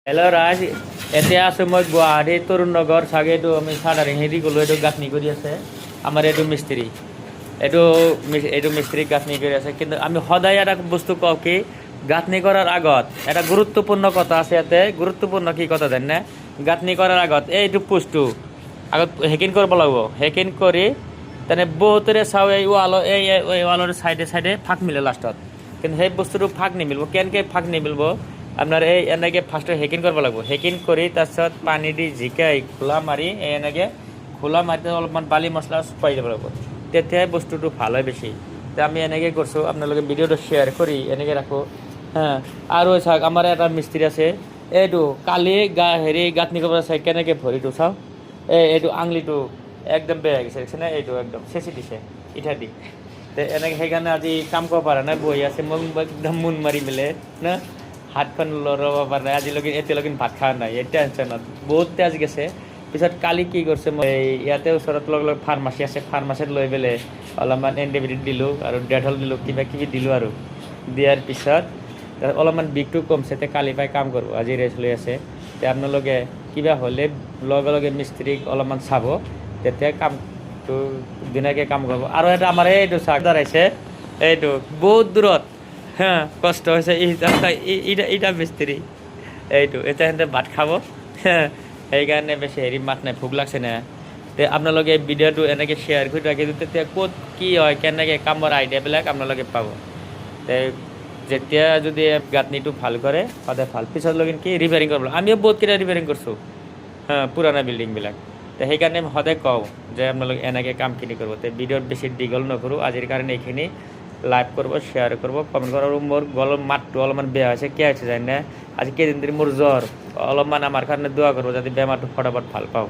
Hello' ৰাজ, এতিয়া আছোঁ মই গুৱাহাটী তৰুণ নগৰ চাগে এইটো আমি চাদাৰিং হেৰি গ'লোঁ, এইটো গাঁথনি কৰি আছে আমাৰ এইটো মিস্ত্ৰী, এইটো মিস্ত্ৰী গাঁথনি কৰি আছে। কিন্তু আমি সদায় এটা বস্তু কওঁ কি, গাঁথনি কৰাৰ আগত এটা গুৰুত্বপূৰ্ণ কথা আছে ইয়াতে। গুৰুত্বপূৰ্ণ কি কথা জানে? গাঁথনি কৰাৰ আগত এইটো পোষ্টটো আগত হেকিং কৰিব লাগিব। হেকিং কৰি তেনে বহুতৰে চাওঁ এই ৱালৰ এই ৱালৰ চাইডে চাইডে ফাঁক মিলে লাষ্টত, কিন্তু সেই বস্তুটো ফাঁক নিমিলিব। কেনেকৈ ফাঁক নিমিলিব? আপনার এই এনেকৈ ফাৰ্ষ্টত হেকিং কৰিব লাগিব। হেকিং কৰি তাৰপিছত পানী দি জিকাই খোলা মাৰি এনেকৈ খোলা মাৰি অলপমান বালি মছলা পাই যাব লাগিব, তেতিয়াই বস্তুটো ভাল হয় বেছি। তো আমি এনেকৈ কৰিছোঁ, আপোনালোকে ভিডিঅ'টো শ্বেয়াৰ কৰি এনেকৈ ৰাখোঁ। হ্যাঁ, আৰু চাওক আমাৰ এটা মিস্ত্ৰী আছে, এইটো কালি গাঁথনি কৰিব চাই কেনেকৈ ভৰিটো চাওক, এইটো আঙুলিটো একদম বেয়া হৈ গৈছে, দেখিছেনে? এইটো একদম চেঁচি দিছে ইঠা দি। তো এনেকৈ সেইকাৰণে আজি কাম কৰিব পৰা নাই, বহি আছে। মই একদম মোন মাৰি মেলে না হাতখন লৰাব পৰা নাই আজিলৈকে, এতিয়ালৈকে ভাত খোৱা নাই। এই টেনশ্যনত বহুত তেজ গেছে। পিছত কালি কি কৰিছে, মই ইয়াতে ওচৰত লগ ফাৰ্মাচী আছে, ফাৰ্মাচীত লৈ পেলাই অলপমান এণ্টিবায়'টিক দিলোঁ আৰু ডেটল দিলোঁ, কিবা কিবি দিলোঁ। আৰু দিয়াৰ পিছত অলপমান বিষটো কমছে। তে কালি পাই কাম কৰিব, আজি ৰেষ্ট লৈ আছে। তে আপোনালোকে কিবা হ'লে লগে লগে মিস্ত্ৰীক অলপমান চাব, তেতিয়া কামটো ধুনীয়াকৈ কাম কৰিব। আৰু এটা আমাৰ এইটো চাকদাৰ আহিছে, এইটো বহুত দূৰত। হ্যাঁ, কষ্ট হৈছে। ইটা মিস্ত্ৰী এইটো এতিয়া সিহঁতে ভাত খাব, সেইকাৰণে বেছি হেৰি মাত নাই, ভোক লাগছে না। তে আপোনালোকে ভিডিঅ'টো এনেকৈ শ্বেয়াৰ কৰি ৰাখি তেতিয়া ক'ত কি হয়, কেনেকৈ কামৰ আইডিয়াবিলাক আপোনালোকে পাব। তে যেতিয়া যদি গাঁথনিটো ভাল কৰে সদায় ভাল, পিছত লগিন কি ৰিপেয়াৰিং কৰিব লাগে। আমিও বহুতকেইটা ৰিপেয়াৰিং কৰিছোঁ, হ্যাঁ, পুৰণা বিল্ডিংবিলাক। তো সেইকাৰণে মই সদায় কওঁ যে আপোনালোকে এনেকৈ কামখিনি কৰিব। তো ভিডিঅ'ত বেছি দীঘল নকৰোঁ, আজিৰ কাৰণে এইখিনি। লাইক কৰিব, শ্বেয়াৰ কৰিব, কমেণ্ট কৰিব। আৰু মোৰ গলৰ মাতটো অলপমান বেয়া হৈছে, কিয় হৈছে জানে? আজি কেইদিন ধৰি মোৰ জ্বৰ, অলপমান আমাৰ কাৰণে দোৱা কৰিব যাতে বেমাৰটো ফটাফট ভাল পাওঁ।